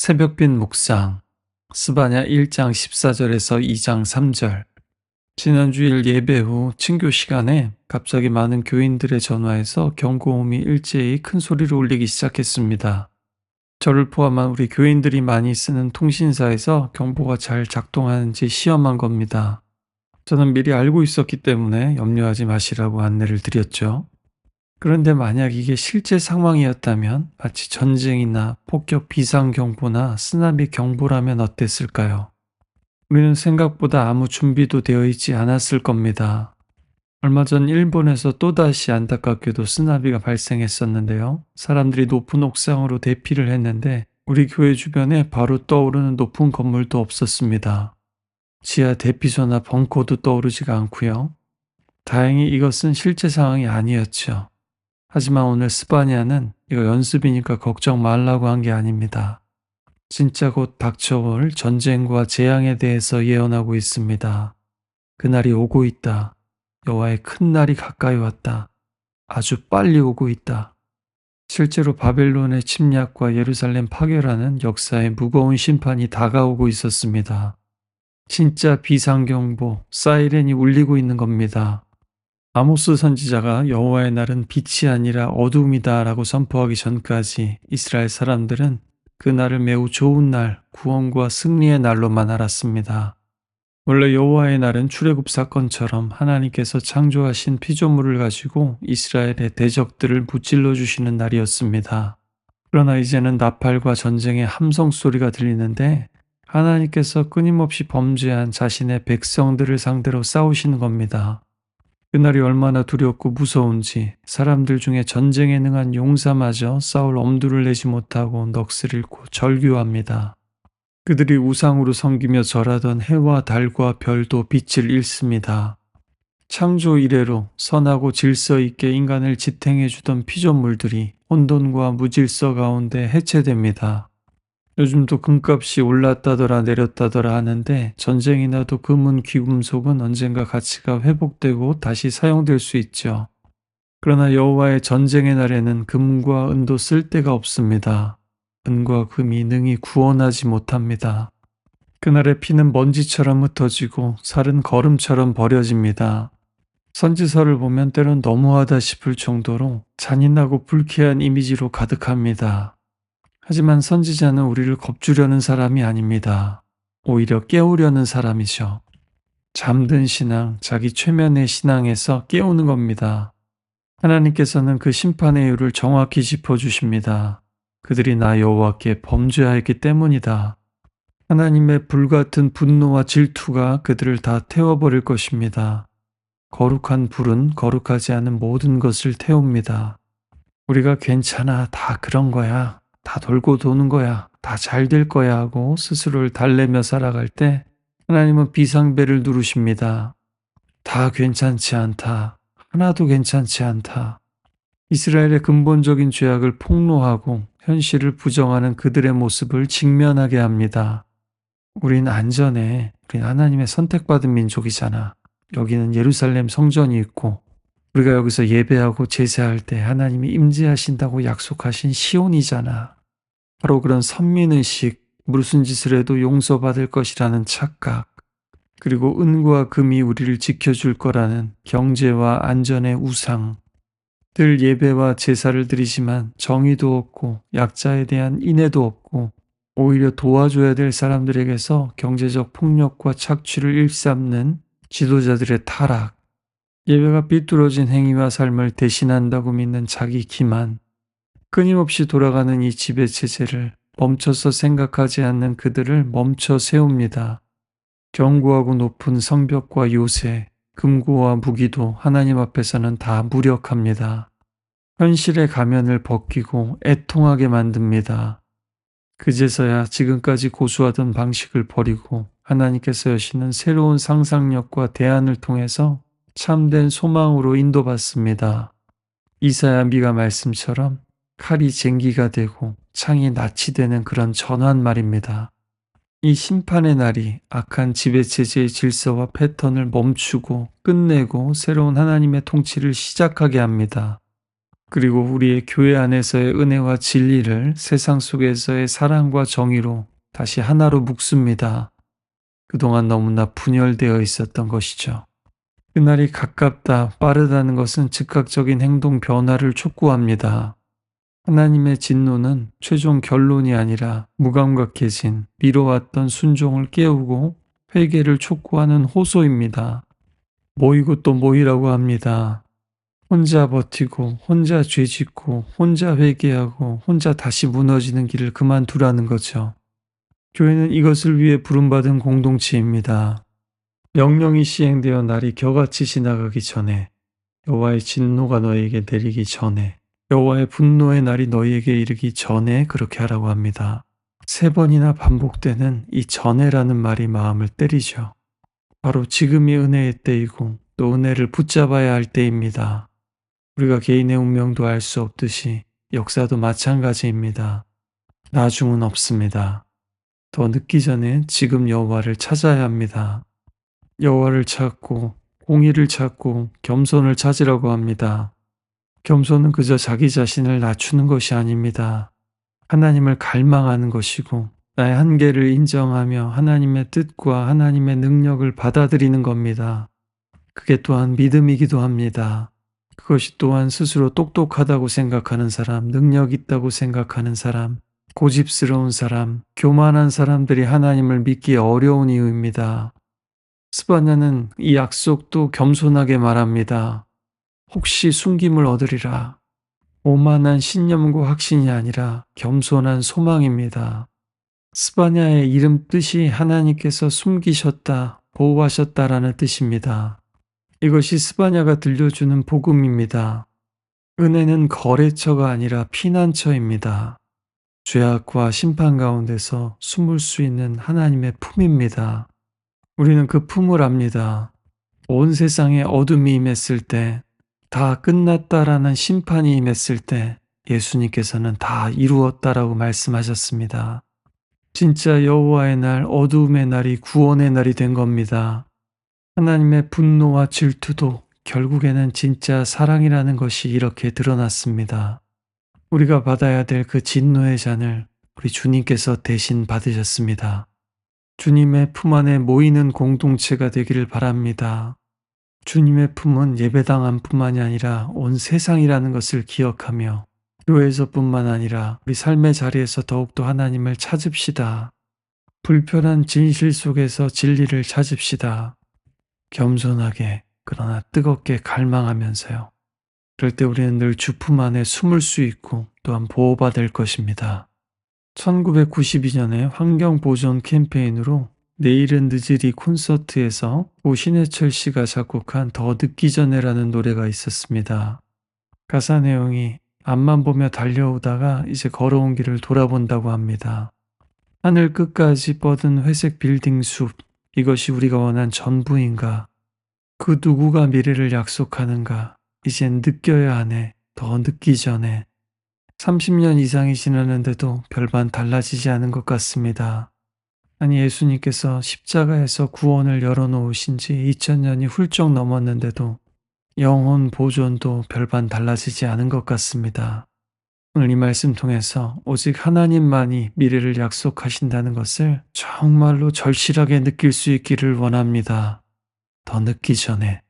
새벽빛 묵상 스바냐 1장 14절에서 2장 3절. 지난주일 예배 후 친교 시간에 갑자기 많은 교인들의 전화에서 경고음이 일제히 큰 소리로 울리기 시작했습니다. 저를 포함한 우리 교인들이 많이 쓰는 통신사에서 경보가 잘 작동하는지 시험한 겁니다. 저는 미리 알고 있었기 때문에 염려하지 마시라고 안내를 드렸죠. 그런데 만약 이게 실제 상황이었다면 마치 전쟁이나 폭격 비상경보나 쓰나미 경보라면 어땠을까요? 우리는 생각보다 아무 준비도 되어 있지 않았을 겁니다. 얼마 전 일본에서 또다시 안타깝게도 쓰나미가 발생했었는데요. 사람들이 높은 옥상으로 대피를 했는데 우리 교회 주변에 바로 떠오르는 높은 건물도 없었습니다. 지하 대피소나 벙커도 떠오르지가 않고요. 다행히 이것은 실제 상황이 아니었죠. 하지만 오늘 스바냐는 이거 연습이니까 걱정 말라고 한 게 아닙니다. 진짜 곧 닥쳐올 전쟁과 재앙에 대해서 예언하고 있습니다. 그날이 오고 있다. 여호와의 큰 날이 가까이 왔다. 아주 빨리 오고 있다. 실제로 바벨론의 침략과 예루살렘 파괴라는 역사의 무거운 심판이 다가오고 있었습니다. 진짜 비상경보, 사이렌이 울리고 있는 겁니다. 아모스 선지자가 여호와의 날은 빛이 아니라 어둠이다 라고 선포하기 전까지 이스라엘 사람들은 그 날을 매우 좋은 날, 구원과 승리의 날로만 알았습니다. 원래 여호와의 날은 출애굽 사건처럼 하나님께서 창조하신 피조물을 가지고 이스라엘의 대적들을 무찔러 주시는 날이었습니다. 그러나 이제는 나팔과 전쟁의 함성 소리가 들리는데 하나님께서 끊임없이 범죄한 자신의 백성들을 상대로 싸우시는 겁니다. 그날이 얼마나 두렵고 무서운지 사람들 중에 전쟁에 능한 용사마저 싸울 엄두를 내지 못하고 넋을 잃고 절규합니다. 그들이 우상으로 섬기며 절하던 해와 달과 별도 빛을 잃습니다. 창조 이래로 선하고 질서 있게 인간을 지탱해 주던 피조물들이 혼돈과 무질서 가운데 해체됩니다. 요즘도 금값이 올랐다더라 내렸다더라 하는데 전쟁이 나도 금은 귀금속은 언젠가 가치가 회복되고 다시 사용될 수 있죠. 그러나 여호와의 전쟁의 날에는 금과 은도 쓸 데가 없습니다. 은과 금이 능히 구원하지 못합니다. 그날의 피는 먼지처럼 흩어지고 살은 거름처럼 버려집니다. 선지서를 보면 때론 너무하다 싶을 정도로 잔인하고 불쾌한 이미지로 가득합니다. 하지만 선지자는 우리를 겁주려는 사람이 아닙니다. 오히려 깨우려는 사람이죠. 잠든 신앙, 자기 최면의 신앙에서 깨우는 겁니다. 하나님께서는 그 심판의 이유를 정확히 짚어주십니다. 그들이 나 여호와께 범죄하였기 때문이다. 하나님의 불같은 분노와 질투가 그들을 다 태워버릴 것입니다. 거룩한 불은 거룩하지 않은 모든 것을 태웁니다. 우리가 괜찮아, 다 그런 거야. 다 돌고 도는 거야. 다 잘 될 거야 하고 스스로를 달래며 살아갈 때 하나님은 비상벨을 누르십니다. 다 괜찮지 않다. 하나도 괜찮지 않다. 이스라엘의 근본적인 죄악을 폭로하고 현실을 부정하는 그들의 모습을 직면하게 합니다. 우린 안전해. 우린 하나님의 선택받은 민족이잖아. 여기는 예루살렘 성전이 있고 우리가 여기서 예배하고 제사할 때 하나님이 임재하신다고 약속하신 시온이잖아. 바로 그런 선민의식, 무슨 짓을 해도 용서받을 것이라는 착각, 그리고 은과 금이 우리를 지켜줄 거라는 경제와 안전의 우상, 늘 예배와 제사를 드리지만 정의도 없고 약자에 대한 인애도 없고 오히려 도와줘야 될 사람들에게서 경제적 폭력과 착취를 일삼는 지도자들의 타락, 예배가 삐뚤어진 행위와 삶을 대신한다고 믿는 자기 기만, 끊임없이 돌아가는 이 지배 체제를 멈춰서 생각하지 않는 그들을 멈춰 세웁니다. 견고하고 높은 성벽과 요새, 금고와 무기도 하나님 앞에서는 다 무력합니다. 현실의 가면을 벗기고 애통하게 만듭니다. 그제서야 지금까지 고수하던 방식을 버리고 하나님께서 여시는 새로운 상상력과 대안을 통해서 참된 소망으로 인도받습니다. 이사야 미가 말씀처럼 칼이 쟁기가 되고 창이 낫이 되는 그런 전환 말입니다. 이 심판의 날이 악한 지배체제의 질서와 패턴을 멈추고 끝내고 새로운 하나님의 통치를 시작하게 합니다. 그리고 우리의 교회 안에서의 은혜와 진리를 세상 속에서의 사랑과 정의로 다시 하나로 묶습니다. 그동안 너무나 분열되어 있었던 것이죠. 그날이 가깝다, 빠르다는 것은 즉각적인 행동 변화를 촉구합니다. 하나님의 진노는 최종 결론이 아니라 무감각해진 미뤄왔던 순종을 깨우고 회개를 촉구하는 호소입니다. 모이고 또 모이라고 합니다. 혼자 버티고 혼자 죄짓고 혼자 회개하고 혼자 다시 무너지는 길을 그만두라는 거죠. 교회는 이것을 위해 부름받은 공동체입니다. 명령이 시행되어 날이 겨같이 지나가기 전에, 여호와의 진노가 너에게 내리기 전에, 여호와의 분노의 날이 너희에게 이르기 전에 그렇게 하라고 합니다. 3번이나 반복되는 이 전에라는 말이 마음을 때리죠. 바로 지금이 은혜의 때이고 또 은혜를 붙잡아야 할 때입니다. 우리가 개인의 운명도 알 수 없듯이 역사도 마찬가지입니다. 나중은 없습니다. 더 늦기 전에 지금 여호와를 찾아야 합니다. 여호와를 찾고 공의를 찾고 겸손을 찾으라고 합니다. 겸손은 그저 자기 자신을 낮추는 것이 아닙니다. 하나님을 갈망하는 것이고 나의 한계를 인정하며 하나님의 뜻과 하나님의 능력을 받아들이는 겁니다. 그게 또한 믿음이기도 합니다. 그것이 또한 스스로 똑똑하다고 생각하는 사람, 능력 있다고 생각하는 사람, 고집스러운 사람, 교만한 사람들이 하나님을 믿기 어려운 이유입니다. 스바냐는 이 약속도 겸손하게 말합니다. 혹시 숨김을 얻으리라. 오만한 신념과 확신이 아니라 겸손한 소망입니다. 스바냐의 이름 뜻이 하나님께서 숨기셨다, 보호하셨다라는 뜻입니다. 이것이 스바냐가 들려주는 복음입니다. 은혜는 거래처가 아니라 피난처입니다. 죄악과 심판 가운데서 숨을 수 있는 하나님의 품입니다. 우리는 그 품을 압니다. 온 세상에 어둠이 임했을 때, 다 끝났다라는 심판이 임했을 때 예수님께서는 다 이루었다라고 말씀하셨습니다. 진짜 여호와의 날, 어두움의 날이 구원의 날이 된 겁니다. 하나님의 분노와 질투도 결국에는 진짜 사랑이라는 것이 이렇게 드러났습니다. 우리가 받아야 될 그 진노의 잔을 우리 주님께서 대신 받으셨습니다. 주님의 품 안에 모이는 공동체가 되기를 바랍니다. 주님의 품은 예배당한 뿐만이 아니라 온 세상이라는 것을 기억하며 교회에서뿐만 아니라 우리 삶의 자리에서 더욱더 하나님을 찾읍시다. 불편한 진실 속에서 진리를 찾읍시다. 겸손하게 그러나 뜨겁게 갈망하면서요. 그럴 때 우리는 늘 주품 안에 숨을 수 있고 또한 보호받을 것입니다. 1992년에 환경보존 캠페인으로 내일은 늦으리 콘서트에서 오신해철 씨가 작곡한 더 늦기 전에라는 노래가 있었습니다. 가사 내용이 앞만 보며 달려오다가 이제 걸어온 길을 돌아본다고 합니다. 하늘 끝까지 뻗은 회색 빌딩 숲, 이것이 우리가 원한 전부인가? 그 누구가 미래를 약속하는가? 이젠 느껴야 하네. 더 늦기 전에. 30년 이상이 지났는데도 별반 달라지지 않은 것 같습니다. 아니 예수님께서 십자가에서 구원을 열어놓으신 지 2000년이 훌쩍 넘었는데도 영혼 보존도 별반 달라지지 않은 것 같습니다. 오늘 이 말씀 통해서 오직 하나님만이 미래를 약속하신다는 것을 정말로 절실하게 느낄 수 있기를 원합니다. 더 늦기 전에.